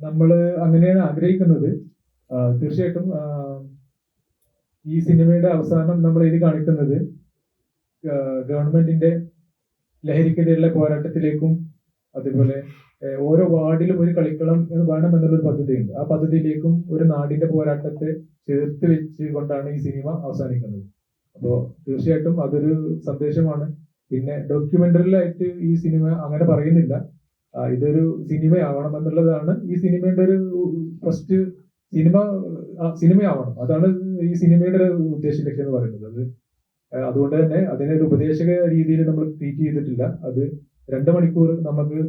നമ്മൾ അങ്ങനെയാണ് ആഗ്രഹിക്കുന്നത്. തീർച്ചയായിട്ടും ഈ സിനിമയുടെ അവസാനം നമ്മൾ ഇത് കാണിക്കുന്നത് ഗവൺമെന്റിന്റെ ലഹരിക്കെതിരെയുള്ള പോരാട്ടത്തിലേക്കും അതുപോലെ ഓരോ വാർഡിലും ഒരു കളിക്കളം വേണം എന്നുള്ളൊരു പദ്ധതിയുണ്ട്. ആ പദ്ധതിയിലേക്കും ഒരു നാടിന്റെ പോരാട്ടത്തെ ചേർത്ത് വെച്ച് കൊണ്ടാണ് ഈ സിനിമ അവസാനിക്കുന്നത്. അപ്പോൾ തീർച്ചയായിട്ടും അതൊരു സന്ദേശമാണ്. പിന്നെ ഡോക്യുമെന്ററിയിലായിട്ട് ഈ സിനിമ അങ്ങനെ പറയുന്നില്ല. ഇതൊരു സിനിമയാവണം എന്നുള്ളതാണ് ഈ സിനിമയുടെ ഒരു ഫസ്റ്റ് സിനിമയാവണം. അതാണ് ഈ സിനിമയുടെ ഒരു ഉദ്ദേശ ലക്ഷ്യം എന്ന് പറയുന്നത്. അതുകൊണ്ട് തന്നെ അതിനെ ഒരു ഉപദേശക രീതിയിൽ നമ്മൾ ട്രീറ്റ് ചെയ്തിട്ടില്ല. അത് 2 മണിക്കൂർ നമുക്ക്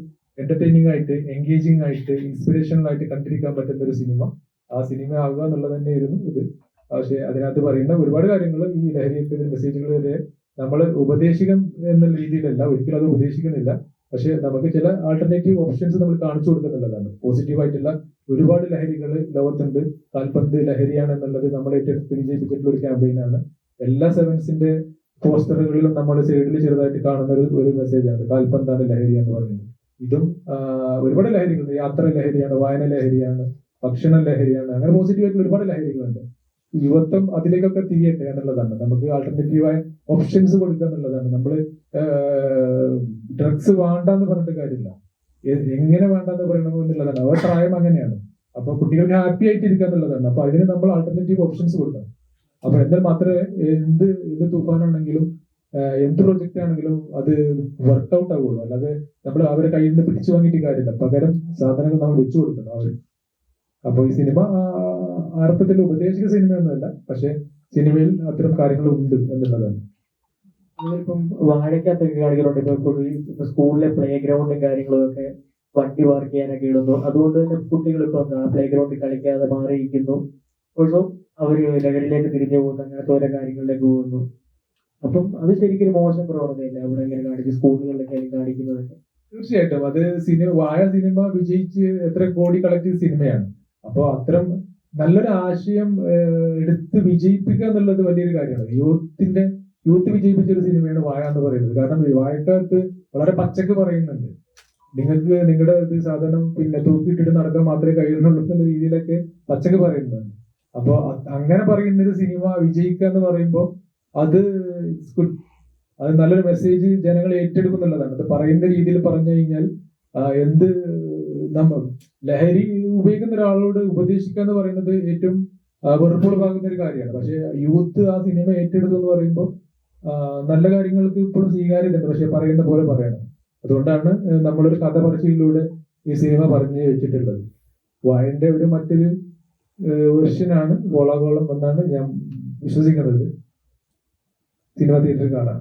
എന്റർടൈനിങ് ആയിട്ട്, എൻഗേജിങ് ആയിട്ട്, ഇൻസ്പിറേഷണൽ ആയിട്ട് കണ്ടിരിക്കാൻ പറ്റുന്ന ഒരു സിനിമ ആ സിനിമ ആവുക എന്നുള്ളത് തന്നെയായിരുന്നു ഇത്. പക്ഷെ അതിനകത്ത് പറയുന്ന ഒരുപാട് കാര്യങ്ങൾ ഈ ലഹരിക്കെതിരെ മെസ്സേജുകൾ വരെ നമ്മൾ ഉപദേശിക്കും എന്നുള്ള രീതിയിലല്ല, ഒരിക്കലും അത് ഉപദേശിക്കുന്നില്ല. പക്ഷെ നമുക്ക് ചില ആൾട്ടർനേറ്റീവ് ഓപ്ഷൻസ് നമ്മൾ കാണിച്ചു കൊടുക്കുന്നുള്ളതാണ്. പോസിറ്റീവ് ആയിട്ടുള്ള ഒരുപാട് ലഹരികൾ ലോകത്തുണ്ട്. കാൽപന്ത് ലഹരിയാണ് എന്നുള്ളത് നമ്മൾ ഏറ്റെടുത്ത് വിജയിപ്പിച്ചിട്ടുള്ള ഒരു ക്യാമ്പയിനാണ്. എല്ലാ സെവൻസിന്റെ പോസ്റ്ററുകളിലും നമ്മൾ സൈഡിൽ ചെറുതായിട്ട് കാണുന്ന ഒരു മെസ്സേജാണ് കാൽപന്താണ് ലഹരി എന്ന് പറയുന്നത്. ഇതും ഒരുപാട് ലഹരികളുണ്ട്. യാത്ര ലഹരിയാണ്, വായന ലഹരിയാണ്, ഭക്ഷണ ലഹരിയാണ്, അങ്ങനെ പോസിറ്റീവ് ആയിട്ടുള്ള ഒരുപാട് ലഹരികളുണ്ട്. യുവത്വം അതിലേക്കൊക്കെ തിരിയട്ടെ എന്നുള്ളതാണ്. നമുക്ക് ആൾട്ടർനേറ്റീവായ ഓപ്ഷൻസ് കൊടുക്കുക എന്നുള്ളതാണ്. നമ്മൾ ഡ്രഗ്സ് വേണ്ടെന്ന് പറഞ്ഞിട്ട് കാര്യമില്ല, എങ്ങനെ വേണ്ടെന്ന് പറയണമോ എന്നുള്ളതാണ്. അവരുടെ പ്രായം അങ്ങനെയാണ്. അപ്പൊ കുട്ടികൾക്ക് ഹാപ്പി ആയിട്ട് ഇരിക്കുക എന്നുള്ളതാണ്. അപ്പൊ അതിന് നമ്മൾ ആൾട്ടർനേറ്റീവ് ഓപ്ഷൻസ് കൊടുക്കണം. അപ്പൊ എന്നാൽ മാത്രമേ എന്ത് തൂഫാനാണെങ്കിലും എന്ത് പ്രൊജക്റ്റ് ആണെങ്കിലും അത് വർക്ക്ഔട്ട് ആവുള്ളൂ. അല്ലാതെ നമ്മൾ അവരെ കയ്യിൽ നിന്ന് പിടിച്ചു വാങ്ങിയിട്ട് കാര്യമില്ല. പകരം സാധനങ്ങൾ നമ്മൾ വെച്ചു കൊടുക്കണം അവർ. അപ്പൊ ഈ സിനിമ അർത്ഥത്തിൽ ഉപദേശിക സിനിമയൊന്നുമല്ല, പക്ഷെ സിനിമയിൽ അത്തരം കാര്യങ്ങൾ ഉണ്ട് എന്നുള്ളതാണ്. ഇപ്പം വാഴയ്ക്കകത്തൊക്കെ കാണികളുണ്ട്. ഇപ്പൊ സ്കൂളിലെ പ്ലേ ഗ്രൗണ്ടും കാര്യങ്ങളും ഒക്കെ വണ്ടി പാർക്ക് ചെയ്യാനൊക്കെ ഇടുന്നു. അതുകൊണ്ട് തന്നെ കുട്ടികൾ ഇപ്പൊ പ്ലേ ഗ്രൗണ്ടിൽ കളിക്കാതെ മാറിയിരിക്കുന്നു. ഇപ്പോഴും അവര് ലഹരിയിലേക്ക് തിരിഞ്ഞു പോകുന്നു, അങ്ങനത്തെ ഓരോ കാര്യങ്ങളിലേക്ക് പോകുന്നു. അപ്പം അത് ശരിക്കും മോശം പ്രവണതയല്ല അവിടെ ഇങ്ങനെ കാണിക്കും, സ്കൂളുകളിലൊക്കെ കാണിക്കുന്നതൊക്കെ. തീർച്ചയായിട്ടും അത് വാഴ സിനിമ വിജയിച്ച് എത്ര കോടി കളക്ട് ചെയ്ത സിനിമയാണ്. അപ്പൊ അത്തരം നല്ലൊരു ആശയം എടുത്ത് വിജയിപ്പിക്കുക എന്നുള്ളത് വലിയൊരു കാര്യമാണ്. യൂത്ത് വിജയിപ്പിച്ച ഒരു സിനിമയാണ് വാഴ എന്ന് പറയുന്നത്. കാരണം വാഴക്കകത്ത് വളരെ പച്ചക്ക് പറയുന്നുണ്ട്, നിങ്ങൾക്ക് നിങ്ങളുടെ ഇത് സാധനം പിന്നെ തൂക്കിയിട്ടിട്ട് നടക്കാൻ മാത്രമേ കഴിയുന്നുള്ളൂ എന്നുള്ള രീതിയിലൊക്കെ പച്ചക്ക് പറയുന്നുണ്ട്. അപ്പൊ അങ്ങനെ പറയുന്ന ഒരു സിനിമ വിജയിക്കുക എന്ന് പറയുമ്പോൾ അത് നല്ലൊരു മെസ്സേജ് ജനങ്ങൾ ഏറ്റെടുക്കുന്നുള്ളതാണ്. അത് പറയുന്ന രീതിയിൽ പറഞ്ഞു കഴിഞ്ഞാൽ ലഹരി ഉപയോഗിക്കുന്ന ഒരാളോട് ഉപദേശിക്കുക എന്ന് പറയുന്നത് ഏറ്റവും വെറുപ്പുളവാകുന്ന ഒരു കാര്യമാണ്. പക്ഷെ യൂത്ത് ആ സിനിമ ഏറ്റെടുത്തു എന്ന് പറയുമ്പോൾ നല്ല കാര്യങ്ങൾക്ക് ഇപ്പോഴും സ്വീകാര്യതയുണ്ട്. പക്ഷെ പറയുന്ന പോലെ പറയണം. അതുകൊണ്ടാണ് നമ്മളൊരു കഥ പറച്ചിലൂടെ ഈ സിനിമ പറഞ്ഞു വെച്ചിട്ടുള്ളത്. വാഴന്റെ ഒരു മറ്റൊരു വെർഷനാണ് ഗോളാഗോളം എന്നാണ് ഞാൻ വിശ്വസിക്കുന്നത്. സിനിമ തിയേറ്ററിൽ കാണാം.